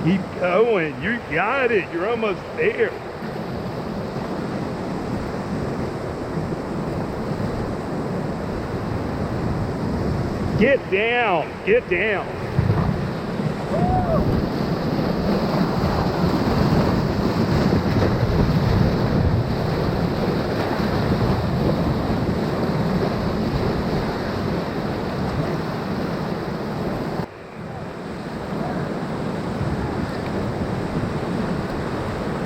Keep going. You got it. You're almost there. Get down. Get down.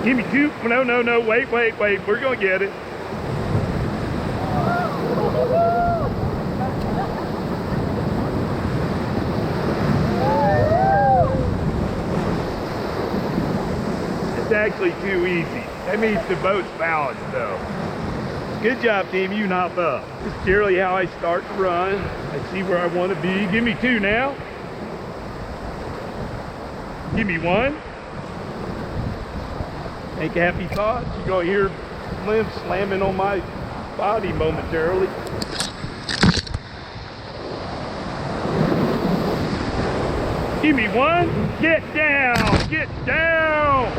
Give me two. No. Wait. We're going to get it. It's actually too easy. That means the boat's balanced, though. Good job, team. You can hop up. This is generally how I start to run. I see where I want to be. Give me two now. Give me one. Make happy thoughts. You're going to hear limbs slamming on my body momentarily. Give me one. Get down. Get down.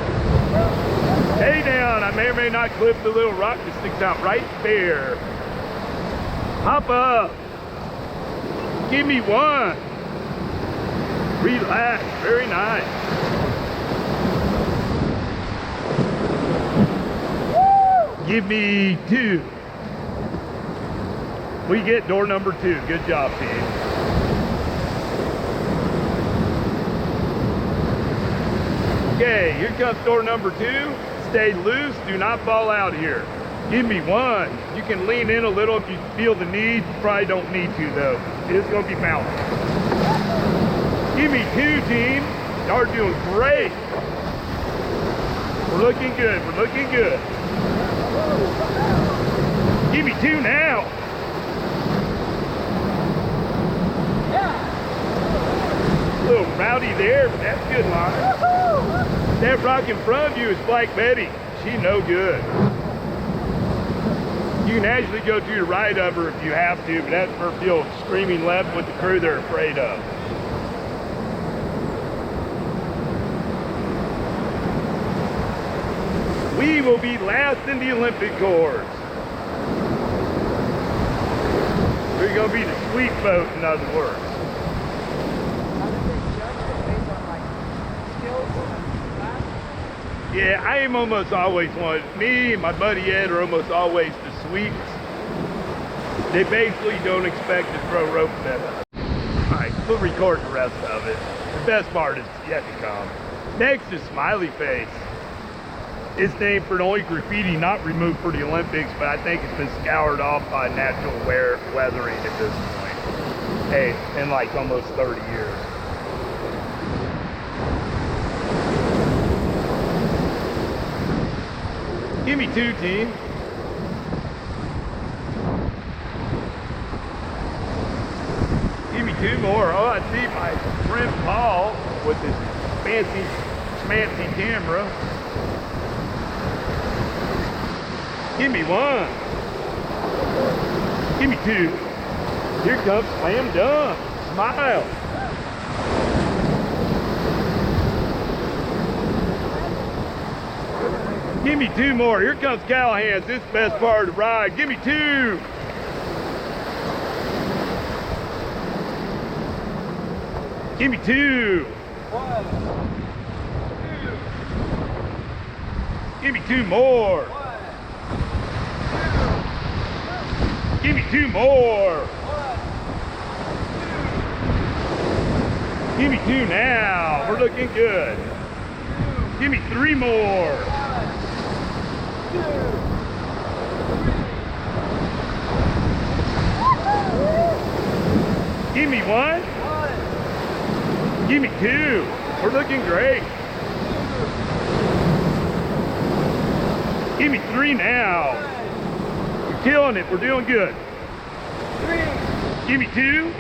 Stay down. I may or may not clip the little rock that sticks out right there. Hop up. Give me one. Relax. Very nice. Give me two. We get door number two. Good job, team. Okay, here comes door number two. Stay loose. Do not fall out here. Give me one. You can lean in a little if you feel the need. You probably don't need to, though. It's going to be balanced. Give me two, team. Y'all are doing great. We're looking good. We're looking good. Give me two now. A little rowdy there, but that's good line. That rock in front of you is Black Betty. She no good. You can actually go to the right of her if you have to, but that's her field screaming left with the crew they're afraid of. We will be last in the Olympic course. We're going to be the sweet boat, in other words. Yeah, I am almost always one. Me and my buddy Ed are almost always the sweets. They basically don't expect to throw ropes at us. Alright, we'll record the rest of it. The best part is yet to come. Next is Smiley Face. It's named for the only graffiti not removed for the Olympics, but I think it's been scoured off by natural weathering at this point. Hey, in like almost 30 years. Give me two, team. Give me two more. Oh, I see my friend Paul with his fancy, schmancy camera. Give me one. Give me two. Here comes Slam Dunk. Smile. Give me two more. Here comes Callahan's. This is the best part of the ride. Give me two. Give me two. One, two. Give me two more. One, two. Give me two more. One, Give me two now. We're looking good. Give me three more. Give me one. Give me two. We're looking great. Give me three now. You're killing it. We're doing good. Give me two.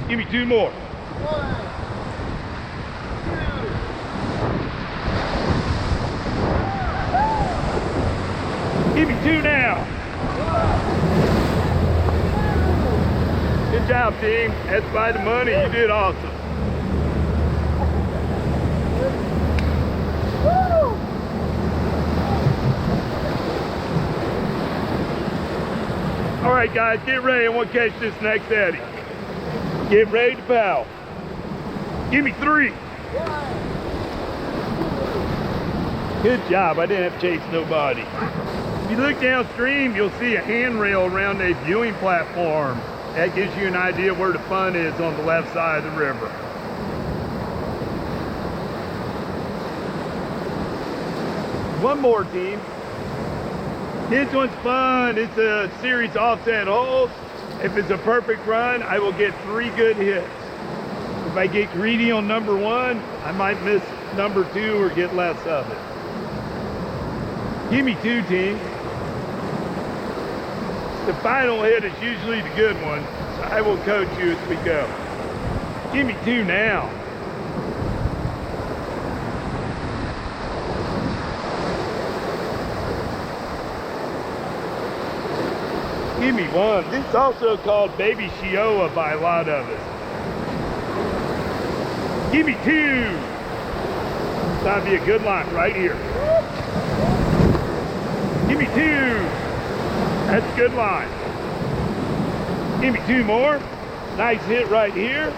Give me two more. Give me two now. Good job, team. That's by the money. You did awesome. right, guys, get ready. I want to catch this next eddy. Get ready to paddle. Give me 3. Good job. I didn't have to chase nobody. If you look downstream, you'll see a handrail around a viewing platform. That gives you an idea where the fun is on the left side of the river. One more, team. This one's fun. It's a series offset holes. If it's a perfect run, I will get 3 good hits. If I get greedy on number 1, I might miss number 2 or get less of it. Give me 2, team. The final hit is usually the good one, so I will coach you as we go. Give me 2 now. Give me 1. This is also called Baby Shioa by a lot of us. Give me 2. That'd be a good line right here. Give me 2. That's a good line. Give me 2 more. Nice hit right here.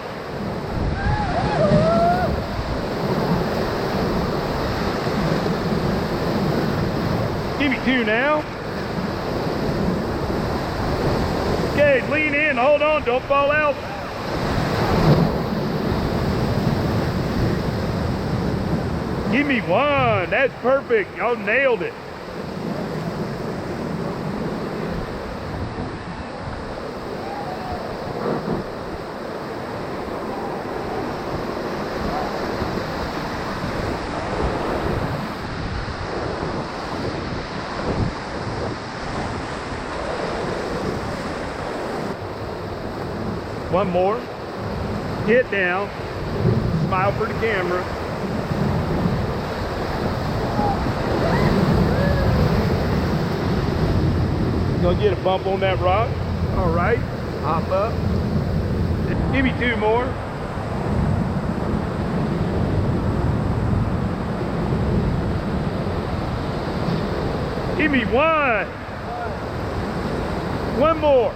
Give me 2 now. Okay, lean in, hold on, don't fall out. Give me 1, that's perfect, y'all nailed it. One more. Get down. Smile for the camera. Gonna get a bump on that rock. All right. Hop up. Give me 2 more. Give me 1. One more.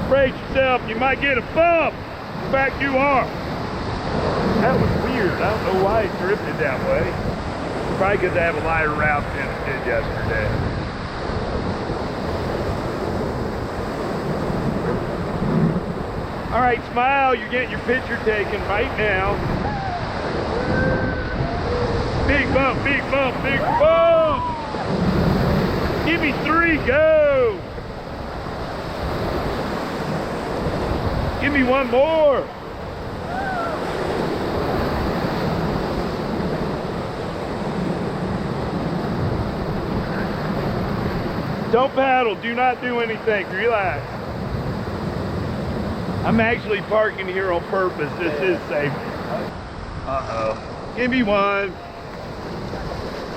Brace yourself, you might get a bump. In fact, you are. That was weird. I don't know why it drifted that way. Probably because I have a lighter raft than it did yesterday. All right, Smile, you're getting your picture taken right now. Big bump, big bump, big bump. Give me 3, go. Give me 1 more. Don't paddle, do not do anything, relax. I'm actually parking here on purpose, this is safe. Uh-oh. Give me 1.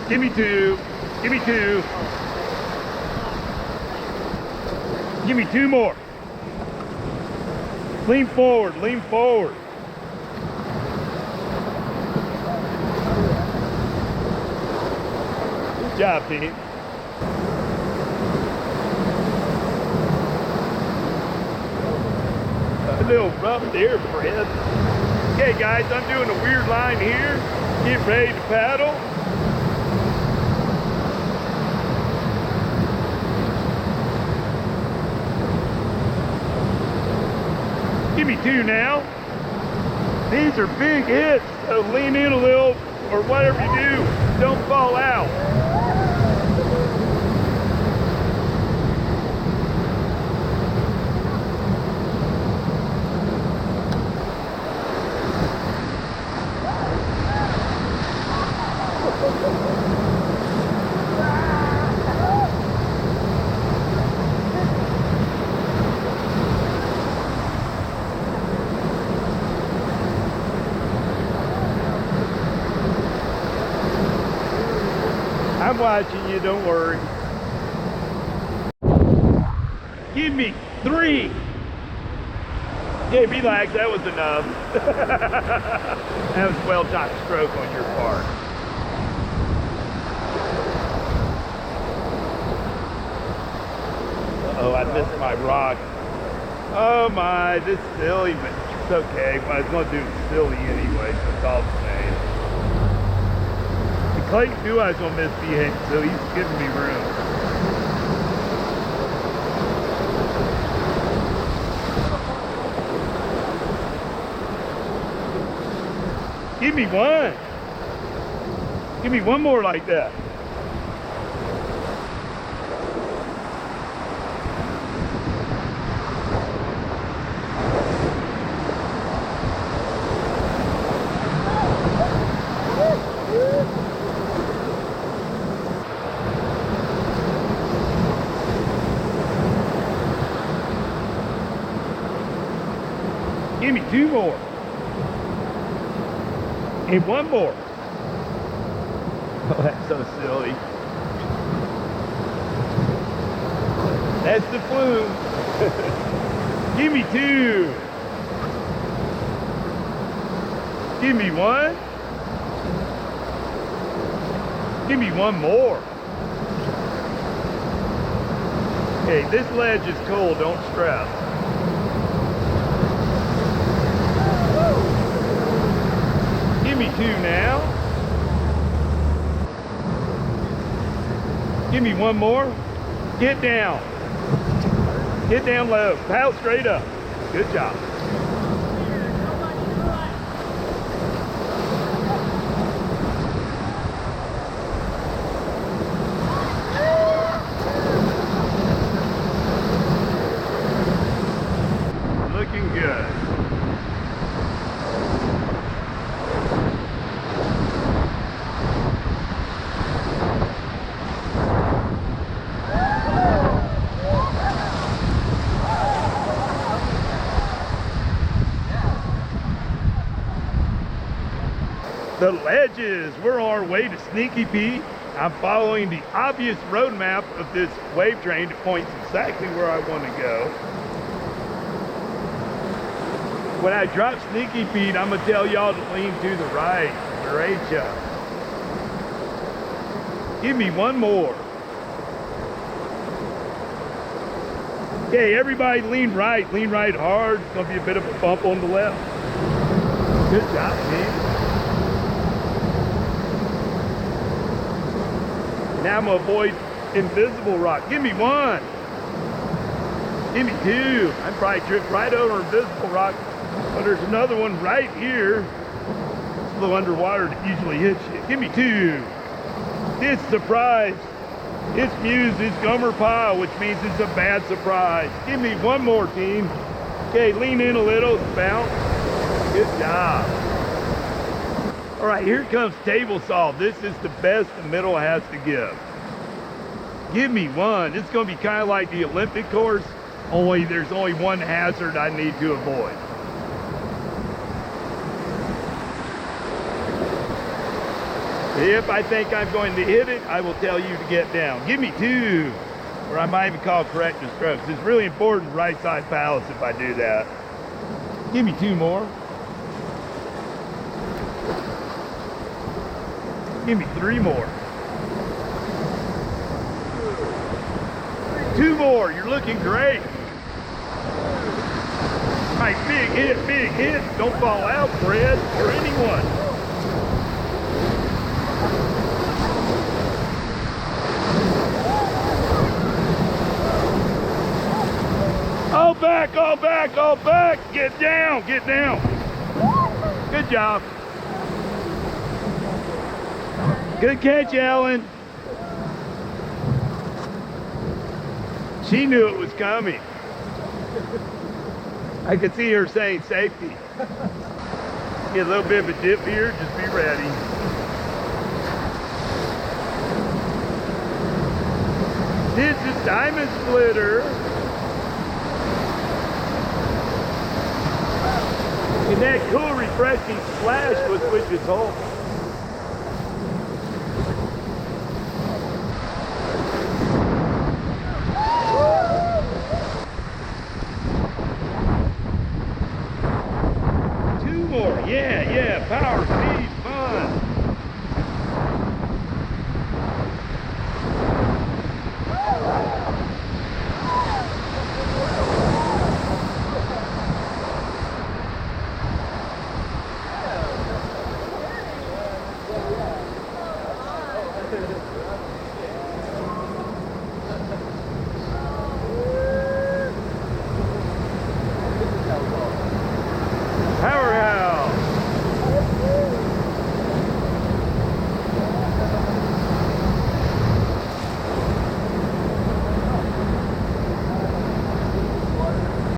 Give me 2. Give me 2. Give me 2 more. Lean forward, lean forward. Good job, team. A little rough there, Fred. Okay, guys, I'm doing a weird line here. Get ready to paddle. Give me 2 now. These are big hits, so lean in a little, or whatever you do, don't fall out. I'm watching you, don't worry. Give me 3. Okay, relax, that was enough. That was a well-timed stroke on your part. Uh-oh, I missed my rock. Oh my, this is silly, but it's okay. Might as well do it silly anyway, so it's all the same. And Clayton knew I was going to misbehave, so he's giving me room. Give me one. Give me one more like that. Give me two more. And one more. Oh, that's so silly. That's the flume. Give me two. Give me one. Give me one more. Okay, this ledge is cool, don't stress. Give me two now. Give me one more. Get down. Get down low. Paddle straight up. Good job. Looking good. The ledges, we're on our way to Sneaky Pete. I'm following the obvious road map of this wave train that points exactly where I want to go. When I drop Sneaky Pete, I'm gonna tell y'all to lean to the right. Great job. Give me one more. Okay, everybody lean right hard. It's gonna be a bit of a bump on the left. Good job, team. Now I'm gonna avoid invisible rock. Give me one. Give me two. I probably tripped right over invisible rock, but there's another one right here. It's a little underwater that usually hits you. Give me two. It's surprise. It's Muse, it's Gummer Pile, which means it's a bad surprise. Give me one more, team. Okay, lean in a little, bounce. Good job. All right, here comes table saw. This is the best the middle has to give. Give me one. It's gonna be kind of like the Olympic course, only there's only one hazard I need to avoid. If I think I'm going to hit it, I will tell you to get down. Give me two, or I might even call corrective strokes. It's really important right side paddles if I do that. Give me two more. Give me three more. Two more, you're looking great. All right, big hit. Don't fall out, Fred, or anyone. All back, all back, all back. Get down, get down. Good job. Good catch, Ellen. She knew it was coming. I could see her saying safety. Get a little bit of a dip here, just be ready. This is Diamond Splitter. And that cool, refreshing splash was Witch's Hole. Two more, yeah, power, speed, fun.